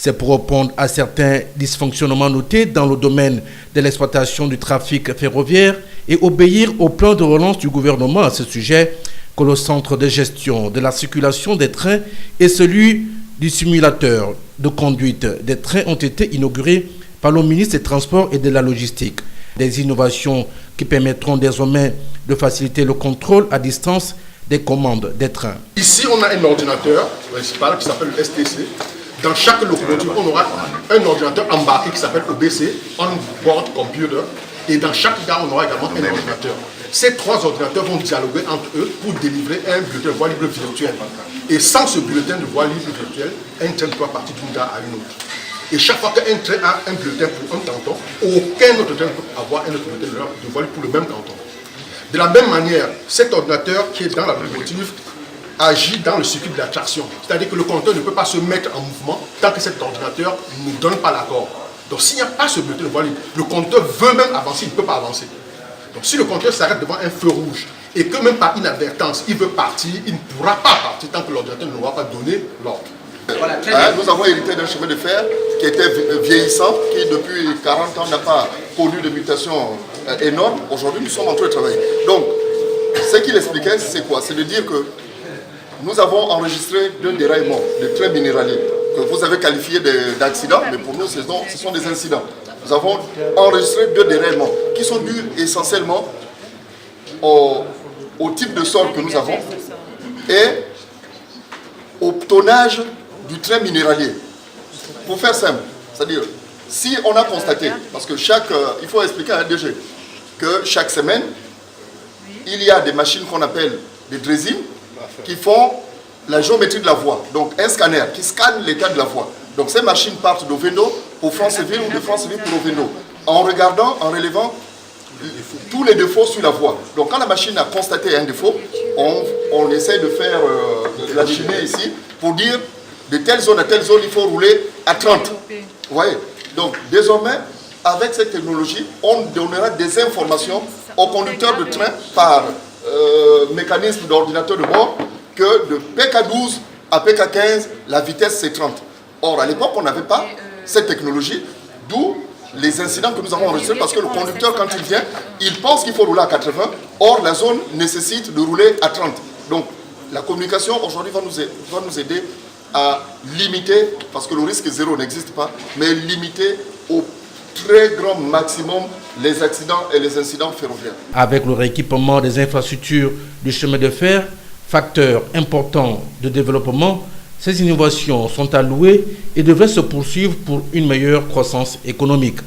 C'est pour répondre à certains dysfonctionnements notés dans le domaine de l'exploitation du trafic ferroviaire et obéir au plan de relance du gouvernement à ce sujet que le centre de gestion de la circulation des trains et celui du simulateur de conduite des trains ont été inaugurés par le ministre des Transports et de la Logistique. Des innovations qui permettront désormais de faciliter le contrôle à distance des commandes des trains. Ici, on a un ordinateur principal qui s'appelle le STC. Dans chaque locomotive, on aura un ordinateur embarqué qui s'appelle OBC, On-Board Computer. Et dans chaque gare, on aura également un ordinateur. Ces trois ordinateurs vont dialoguer entre eux pour délivrer un bulletin de voie libre virtuel. Et sans ce bulletin de voie libre virtuel, un train peut partir d'une gare à une autre. Et chaque fois qu'un train a un bulletin pour un canton, aucun autre train ne peut avoir un autre bulletin de voie libre pour le même canton. De la même manière, cet ordinateur qui est dans la locomotive agit dans le circuit de la traction. C'est-à-dire que le conducteur ne peut pas se mettre en mouvement tant que cet ordinateur ne donne pas l'accord. Donc s'il n'y a pas ce bulletin de voie libre, le conducteur veut même avancer, il ne peut pas avancer. Donc si le conducteur s'arrête devant un feu rouge et que même par inadvertance, il veut partir, il ne pourra pas partir tant que l'ordinateur ne l'aura pas donné l'ordre. Nous avons hérité d'un chemin de fer qui était vieillissant, qui depuis 40 ans n'a pas connu de mutation énorme. Aujourd'hui, nous sommes en train de travailler. Donc, ce qu'il expliquait, c'est quoi? C'est de dire que nous avons enregistré 2 déraillements de trains minéraliers que vous avez qualifiés d'accidents, mais pour nous, ce sont des incidents. Nous avons enregistré 2 déraillements qui sont dus essentiellement au type de sol que nous avons et au tonnage du train minéralier. Pour faire simple, c'est-à-dire, si on a constaté, parce que il faut expliquer à un DG que chaque semaine, il y a des machines qu'on appelle des dressings qui font la géométrie de la voie. Donc un scanner qui scanne l'état de la voie. Donc ces machines partent d'Ovendo pour Franceville ou de Franceville pour Ovendo, en regardant, en relevant tous les défauts sur la voie. Donc quand la machine a constaté un défaut, on essaie de faire la chimie ici pour dire de telle zone à telle zone, il faut rouler à 30. Vous voyez? Donc désormais, avec cette technologie, on donnera des informations aux conducteurs de train par mécanisme d'ordinateur de bord que de PK12 à PK15, la vitesse c'est 30. Or, à l'époque, on n'avait pas cette technologie, d'où les incidents que nous avons enregistrés, parce que le conducteur, quand il vient, il pense qu'il faut rouler à 80, or la zone nécessite de rouler à 30. Donc, la communication aujourd'hui va nous aider à limiter, parce que le risque zéro n'existe pas, mais limiter au très grand maximum les accidents et les incidents ferroviaires. Avec le rééquipement des infrastructures du chemin de fer, facteur important de développement, ces innovations sont allouées et devraient se poursuivre pour une meilleure croissance économique.